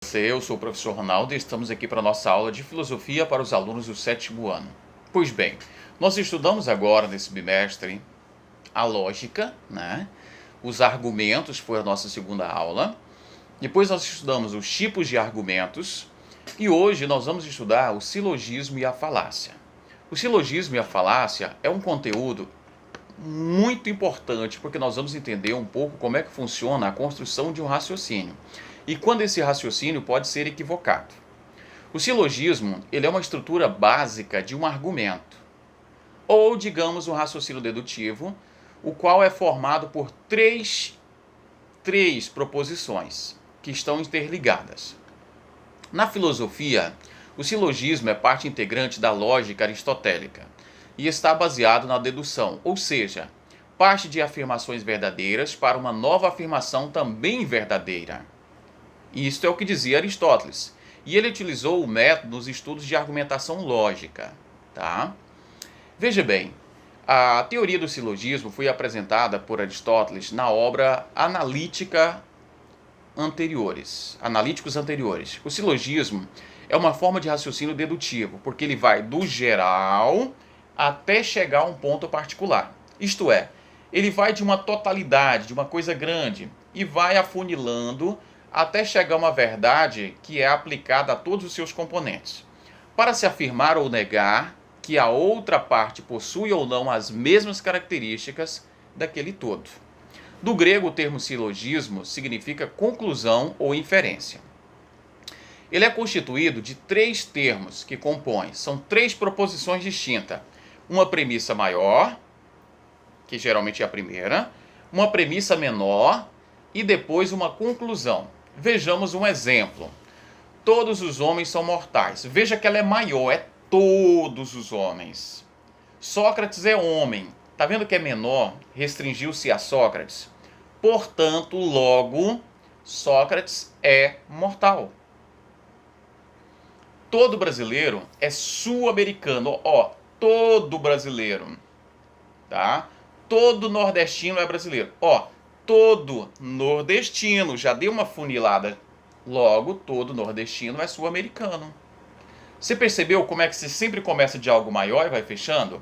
Eu sou o professor Ronaldo e estamos aqui para a nossa aula de filosofia para os alunos do 7º ano. Pois bem, nós estudamos agora nesse bimestre a lógica, né? Os argumentos foi a nossa segunda aula. Depois nós estudamos os tipos de argumentos e hoje nós vamos estudar o silogismo e a falácia. O silogismo e a falácia é um conteúdo muito importante porque nós vamos entender um pouco como é que funciona a construção de um raciocínio e quando esse raciocínio pode ser equivocado. O silogismo ele é uma estrutura básica de um argumento, ou digamos um raciocínio dedutivo, o qual é formado por três proposições que estão interligadas. Na filosofia, o silogismo é parte integrante da lógica aristotélica e está baseado na dedução, ou seja, parte de afirmações verdadeiras para uma nova afirmação também verdadeira. Isto é o que dizia Aristóteles, e ele utilizou o método nos estudos de argumentação lógica. Tá? Veja bem, a teoria do silogismo foi apresentada por Aristóteles na obra Analíticos anteriores. O silogismo é uma forma de raciocínio dedutivo, porque ele vai do geral até chegar a um ponto particular. Isto é, ele vai de uma totalidade, de uma coisa grande, e vai afunilando até chegar a uma verdade que é aplicada a todos os seus componentes. Para se afirmar ou negar que a outra parte possui ou não as mesmas características daquele todo. Do grego, o termo silogismo significa conclusão ou inferência. Ele é constituído de três termos que compõem, são três proposições distintas. Uma premissa maior, que geralmente é a primeira, uma premissa menor e depois uma conclusão. Vejamos um exemplo. Todos os homens são mortais. Veja que ela é maior, é todos os homens. Sócrates é homem. Está vendo que é menor? Restringiu-se a Sócrates. Portanto, logo, Sócrates é mortal. Todo brasileiro é sul-americano. Ó, todo brasileiro. Tá? Todo nordestino é brasileiro. Ó, todo nordestino. Já deu uma funilada. Logo, todo nordestino é sul-americano. Você percebeu como é que você sempre começa de algo maior e vai fechando?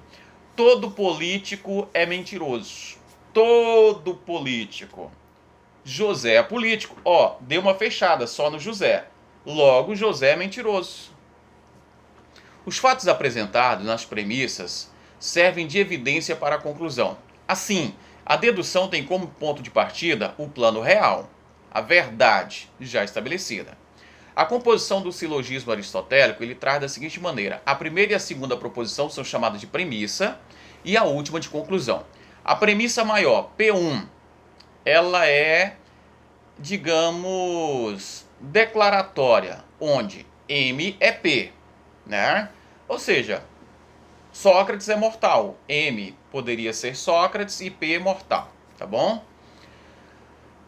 Todo político é mentiroso. Todo político. José é político. Ó, deu uma fechada só no José. Logo, José é mentiroso. Os fatos apresentados nas premissas servem de evidência para a conclusão. Assim, a dedução tem como ponto de partida o plano real, a verdade já estabelecida. A composição do silogismo aristotélico ele traz da seguinte maneira: a primeira e a segunda proposição são chamadas de premissa e a última de conclusão. A premissa maior, P1, ela é, digamos, declaratória, onde M é P, né? Ou seja, Sócrates é mortal, M poderia ser Sócrates e P é mortal, tá bom?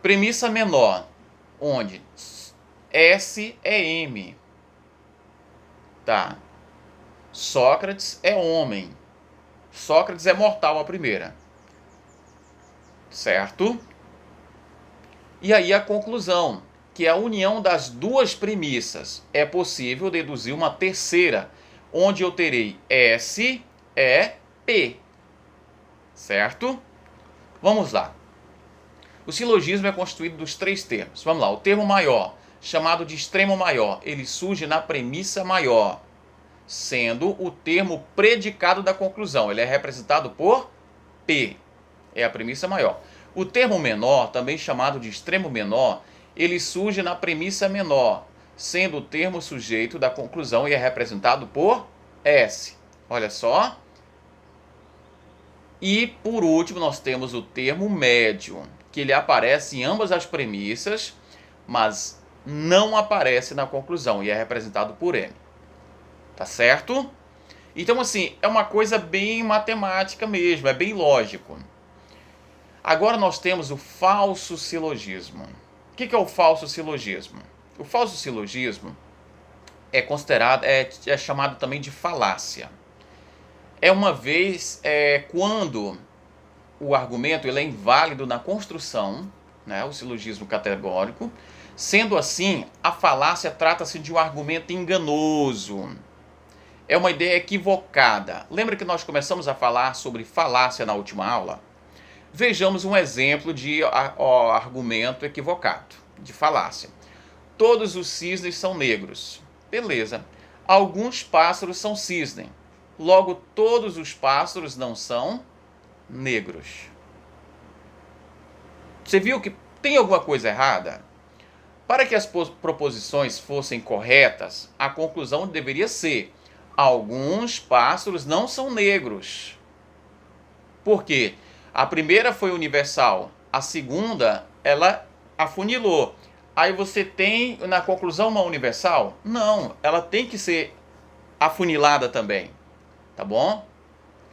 Premissa menor, onde S é M, tá? Sócrates é homem, Sócrates é mortal a primeira, certo? E aí a conclusão, que é a união das duas premissas. É possível deduzir uma terceira, onde eu terei S é P, certo? Vamos lá. O silogismo é constituído dos três termos. Vamos lá, o termo maior, chamado de extremo maior, ele surge na premissa maior, sendo o termo predicado da conclusão. Ele é representado por P, é a premissa maior. O termo menor, também chamado de extremo menor, ele surge na premissa menor, sendo o termo sujeito da conclusão e é representado por S. Olha só. E, por último, nós temos o termo médio, que ele aparece em ambas as premissas, mas não aparece na conclusão e é representado por M. Tá certo? Então, assim, é uma coisa bem matemática mesmo, é bem lógico. Agora nós temos o falso silogismo. O que é o falso silogismo? O falso silogismo é considerado, é chamado também de falácia. É uma vez quando o argumento ele é inválido na construção, né, o silogismo categórico, Sendo assim, a falácia trata-se de um argumento enganoso. É uma ideia equivocada. Lembra que nós começamos a falar sobre falácia na última aula? Vejamos um exemplo de argumento equivocado, de falácia. Todos os cisnes são negros. Beleza. Alguns pássaros são cisne. Logo, todos os pássaros não são negros. Você viu que tem alguma coisa errada? Para que as proposições fossem corretas, a conclusão deveria ser: alguns pássaros não são negros. Por quê? A primeira foi universal, a segunda, ela afunilou. Aí você tem na conclusão uma universal? Não, ela tem que ser afunilada também, tá bom?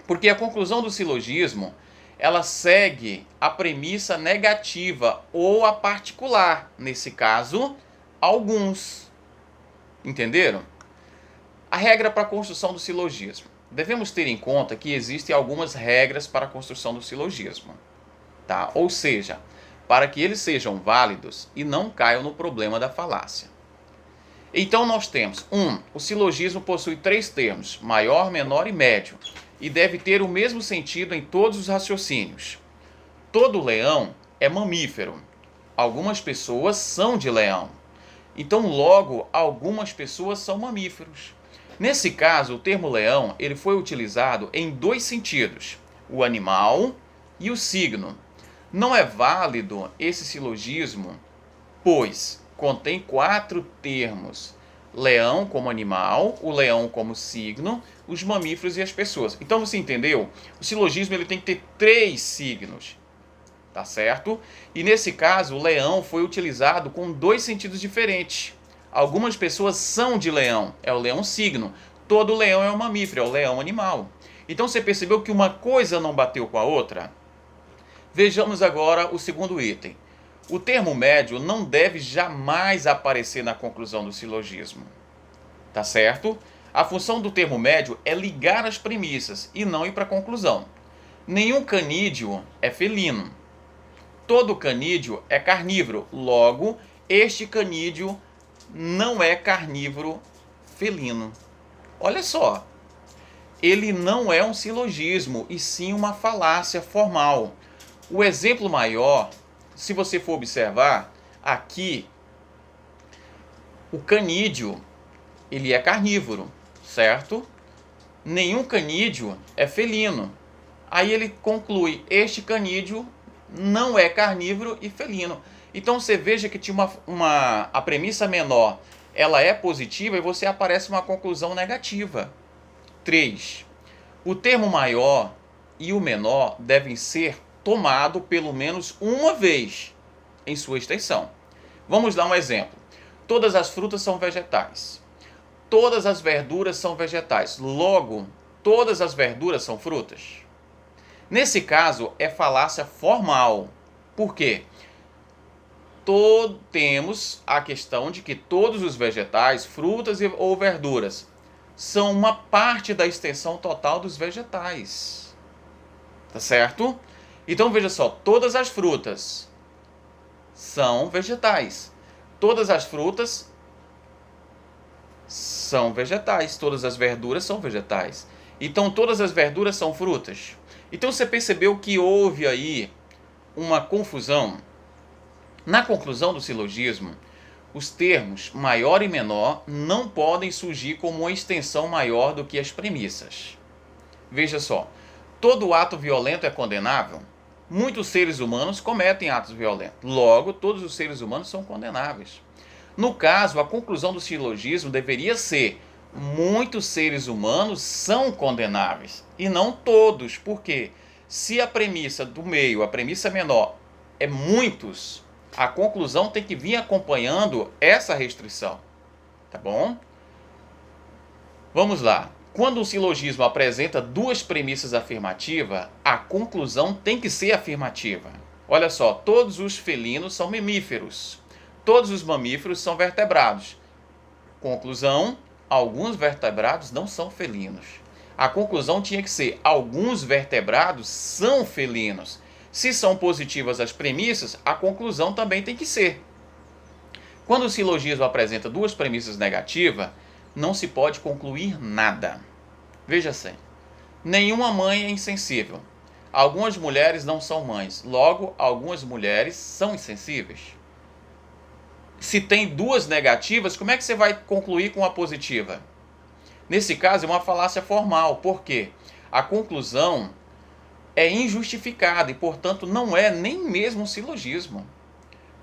Porque a conclusão do silogismo, ela segue a premissa negativa ou a particular, nesse caso, alguns. Entenderam? A regra para a construção do silogismo. Devemos ter em conta que existem algumas regras para a construção do silogismo, tá? Ou seja, para que eles sejam válidos e não caiam no problema da falácia. Então nós temos: o silogismo possui 3 termos, maior, menor e médio, e deve ter o mesmo sentido em todos os raciocínios. Todo leão é mamífero. Algumas pessoas são de leão. Então, logo, algumas pessoas são mamíferos. Nesse caso, o termo leão ele foi utilizado em 2 sentidos: o animal e o signo. Não é válido esse silogismo, pois contém 4 termos: leão como animal, o leão como signo, os mamíferos e as pessoas. Então você entendeu? O silogismo ele tem que ter 3 signos, tá certo? E nesse caso, o leão foi utilizado com 2 sentidos diferentes. Algumas pessoas são de leão, é o leão signo. Todo leão é um mamífero, é o leão animal. Então você percebeu que uma coisa não bateu com a outra? Vejamos agora o segundo item. O termo médio não deve jamais aparecer na conclusão do silogismo. Tá certo? A função do termo médio é ligar as premissas e não ir para a conclusão. Nenhum canídeo é felino. Todo canídeo é carnívoro. Logo, este canídeo não é carnívoro felino. Olha só. Ele não é um silogismo, e sim uma falácia formal. O exemplo maior, se você for observar, aqui, o canídeo, ele é carnívoro, certo? Nenhum canídeo é felino. Aí ele conclui: este canídeo não é carnívoro e felino. Então você veja que tinha a premissa menor, ela é positiva e você aparece uma conclusão negativa. 3. O termo maior e o menor devem ser tomados pelo menos uma vez em sua extensão. Vamos dar um exemplo. Todas as frutas são vegetais. Todas as verduras são vegetais. Logo, todas as verduras são frutas. Nesse caso, é falácia formal. Por quê? Temos a questão de que todos os vegetais, frutas ou verduras, são uma parte da extensão total dos vegetais. Tá certo? Então veja só, todas as frutas são vegetais. Todas as frutas são vegetais. Todas as verduras são vegetais. Então todas as verduras são frutas. Então você percebeu que houve aí uma confusão. Na conclusão do silogismo, os termos maior e menor não podem surgir como uma extensão maior do que as premissas. Veja só, todo ato violento é condenável? Muitos seres humanos cometem atos violentos. Logo, todos os seres humanos são condenáveis. No caso, a conclusão do silogismo deveria ser: muitos seres humanos são condenáveis. E não todos. Por quê? Se a premissa do meio, a premissa menor, é muitos, a conclusão tem que vir acompanhando essa restrição. Tá bom? Vamos lá. Quando um silogismo apresenta 2 premissas afirmativas, a conclusão tem que ser afirmativa. Olha só, todos os felinos são mamíferos. Todos os mamíferos são vertebrados. Conclusão: alguns vertebrados não são felinos. A conclusão tinha que ser: alguns vertebrados são felinos. Se são positivas as premissas, a conclusão também tem que ser. Quando o silogismo apresenta duas premissas negativas, não se pode concluir nada. Veja assim, nenhuma mãe é insensível. Algumas mulheres não são mães, logo, algumas mulheres são insensíveis. Se tem duas negativas, como é que você vai concluir com a positiva? Nesse caso, é uma falácia formal, porque a conclusão é injustificada e, portanto, não é nem mesmo um silogismo.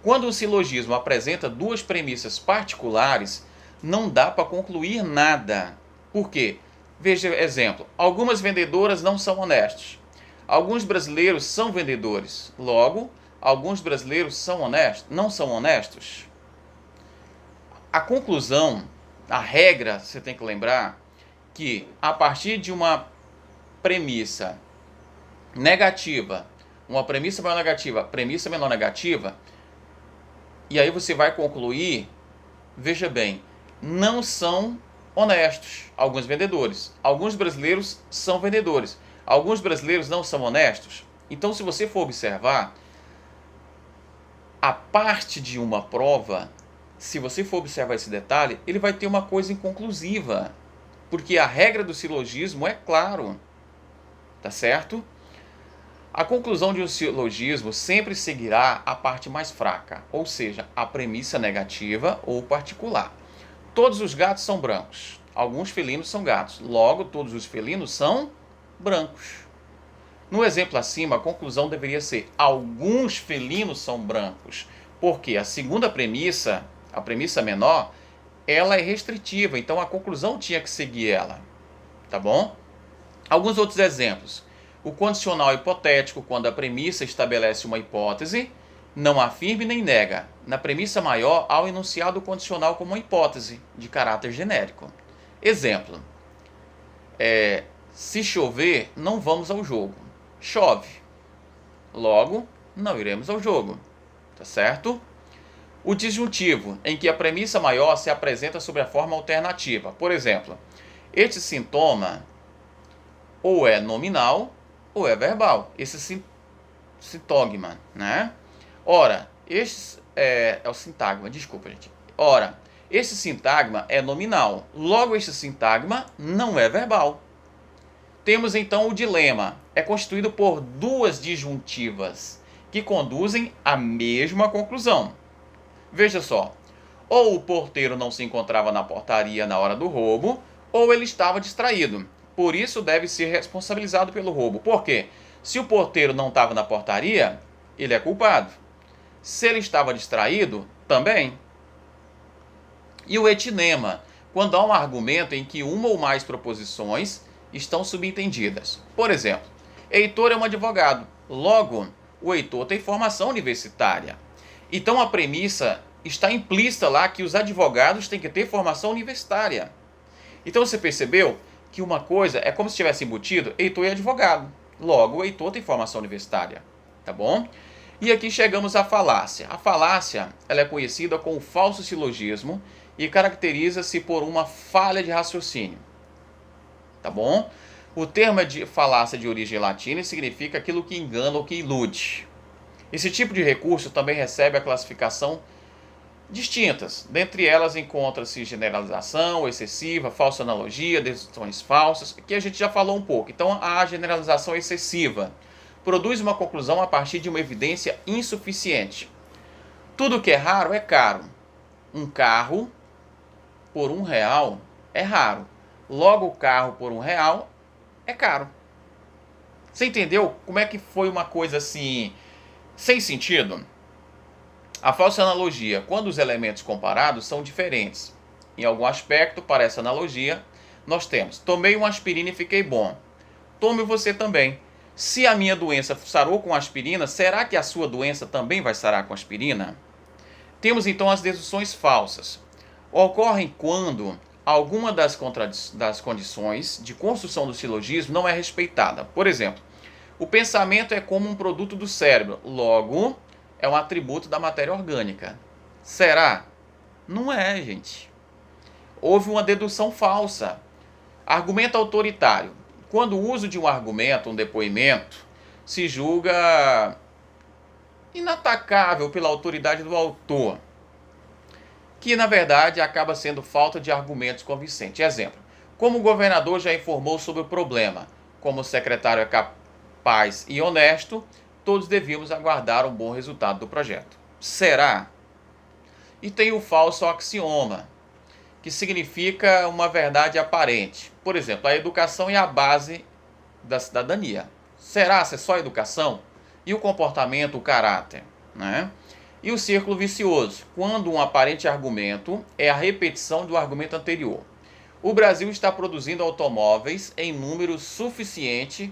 Quando o silogismo apresenta duas premissas particulares, não dá para concluir nada. Por quê? Veja exemplo, algumas vendedoras não são honestas. Alguns brasileiros são vendedores. Logo, alguns brasileiros são honestos, não são honestos. A conclusão, a regra, você tem que lembrar que a partir de uma premissa negativa, uma premissa maior negativa, premissa menor negativa, e aí você vai concluir, veja bem, não são honestos alguns vendedores. Alguns brasileiros são vendedores. Alguns brasileiros não são honestos. Então, se você for observar, a parte de uma prova, se você for observar esse detalhe, ele vai ter uma coisa inconclusiva. Porque a regra do silogismo é claro. Tá certo? A conclusão de um silogismo sempre seguirá a parte mais fraca, ou seja, a premissa negativa ou particular. Todos os gatos são brancos. Alguns felinos são gatos. Logo, todos os felinos são brancos. No exemplo acima, a conclusão deveria ser: alguns felinos são brancos. Porque a segunda premissa, a premissa menor, ela é restritiva. Então, a conclusão tinha que seguir ela. Tá bom? Alguns outros exemplos. O condicional hipotético, quando a premissa estabelece uma hipótese, não afirma nem nega. Na premissa maior, há o enunciado condicional como uma hipótese de caráter genérico. Exemplo. Se chover, não vamos ao jogo. Chove. Logo, não iremos ao jogo. Tá certo? O disjuntivo, em que a premissa maior se apresenta sob a forma alternativa. Por exemplo, este sintoma ou é nominal ou é verbal. Esse sintagma, né? Ora, este é o sintagma, desculpa, gente. Ora, esse sintagma é nominal. Logo, este sintagma não é verbal. Temos então o dilema. É constituído por duas disjuntivas que conduzem à mesma conclusão. Veja só. Ou o porteiro não se encontrava na portaria na hora do roubo, ou ele estava distraído. Por isso deve ser responsabilizado pelo roubo. Por quê? Se o porteiro não estava na portaria, ele é culpado. Se ele estava distraído, também. E o etinema, quando há um argumento em que uma ou mais proposições estão subentendidas. Por exemplo, Heitor é um advogado. Logo, o Heitor tem formação universitária. Então a premissa está implícita lá que os advogados têm que ter formação universitária. Então você percebeu que uma coisa é como se tivesse embutido: Heitor é advogado. Logo, o Heitor tem formação universitária. Tá bom? E aqui chegamos à falácia. A falácia, ela é conhecida como falso silogismo e caracteriza-se por uma falha de raciocínio. Tá bom? O termo é de falácia de origem latina e significa aquilo que engana ou que ilude. Esse tipo de recurso também recebe a classificação distintas. Dentre elas encontra-se generalização excessiva, falsa analogia, deduções falsas, que a gente já falou um pouco. Então, a generalização excessiva produz uma conclusão a partir de uma evidência insuficiente. Tudo que é raro é caro. Um carro por R$1 é raro. Logo, o carro por R$1 é caro. Você entendeu como é que foi uma coisa assim, sem sentido? A falsa analogia, quando os elementos comparados são diferentes. Em algum aspecto, para essa analogia, nós temos: tomei uma aspirina e fiquei bom. Tome você também. Se a minha doença sarou com aspirina, será que a sua doença também vai sarar com aspirina? Temos então as deduções falsas. Ocorrem quando alguma das condições de construção do silogismo não é respeitada. Por exemplo, o pensamento é como um produto do cérebro. Logo, é um atributo da matéria orgânica. Será? Não é, gente. Houve uma dedução falsa. Argumento autoritário. Quando o uso de um argumento, um depoimento, se julga inatacável pela autoridade do autor. que na verdade acaba sendo falta de argumentos convincentes. Exemplo, como o governador já informou sobre o problema, como o secretário é capaz e honesto, todos devíamos aguardar um bom resultado do projeto. Será? E tem o falso axioma, que significa uma verdade aparente. Por exemplo, a educação é a base da cidadania. Será se é só a educação? E o comportamento, o caráter, né? E o círculo vicioso, quando um aparente argumento é a repetição do argumento anterior. O Brasil está produzindo automóveis em número suficiente,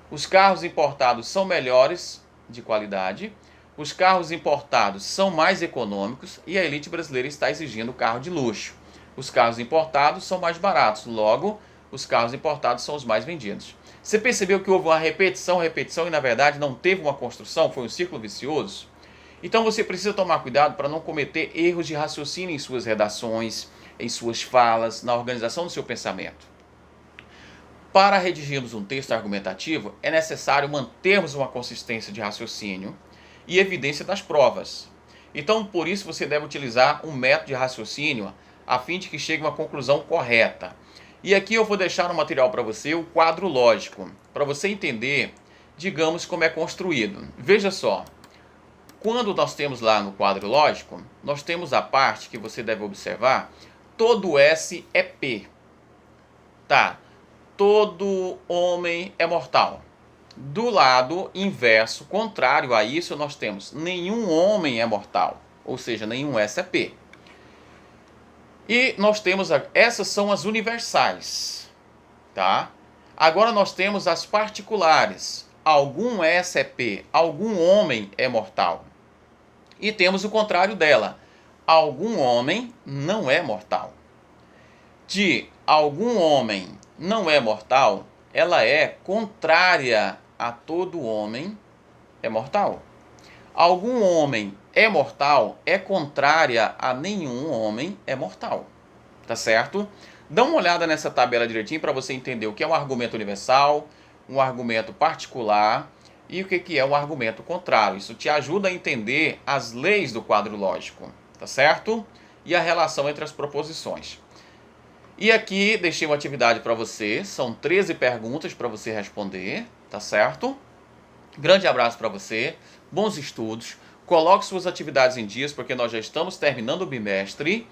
os carros importados são melhores de qualidade, os carros importados são mais econômicos e a elite brasileira está exigindo carro de luxo. Os carros importados são mais baratos, logo, os carros importados são os mais vendidos. Você percebeu que houve uma repetição e na verdade não teve uma construção, foi um círculo vicioso? Então você precisa tomar cuidado para não cometer erros de raciocínio em suas redações, em suas falas, na organização do seu pensamento. Para redigirmos um texto argumentativo, é necessário mantermos uma consistência de raciocínio e evidência das provas. Então, por isso, você deve utilizar um método de raciocínio a fim de que chegue a uma conclusão correta. E aqui eu vou deixar no material para você o quadro lógico, para você entender, digamos, como é construído. Veja só, quando nós temos lá no quadro lógico, nós temos a parte que você deve observar, todo S é P. Tá, todo homem é mortal. Do lado inverso, contrário a isso, nós temos nenhum homem é mortal, ou seja, nenhum S é P. E nós temos, essas são as universais, tá? Agora nós temos as particulares, algum S é P, algum homem é mortal. E temos o contrário dela, algum homem não é mortal. De algum homem não é mortal, ela é contrária a todo homem é mortal. Algum homem é mortal é contrária a nenhum homem é mortal. Tá certo? Dá uma olhada nessa tabela direitinho para você entender o que é um argumento universal, um argumento particular e o que é um argumento contrário. Isso te ajuda a entender as leis do quadro lógico, tá certo? E a relação entre as proposições. E aqui deixei uma atividade para você, são 13 perguntas para você responder, tá certo? Grande abraço para você, bons estudos, coloque suas atividades em dias, porque nós já estamos terminando o bimestre,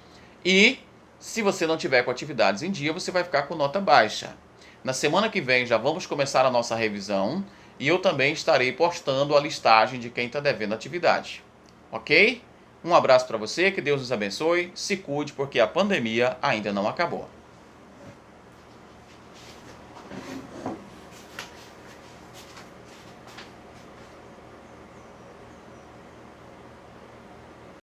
e se você não tiver com atividades em dia, você vai ficar com nota baixa. Na semana que vem já vamos começar a nossa revisão, e eu também estarei postando a listagem de quem está devendo atividade, ok? Um abraço para você, que Deus nos abençoe, se cuide, porque a pandemia ainda não acabou.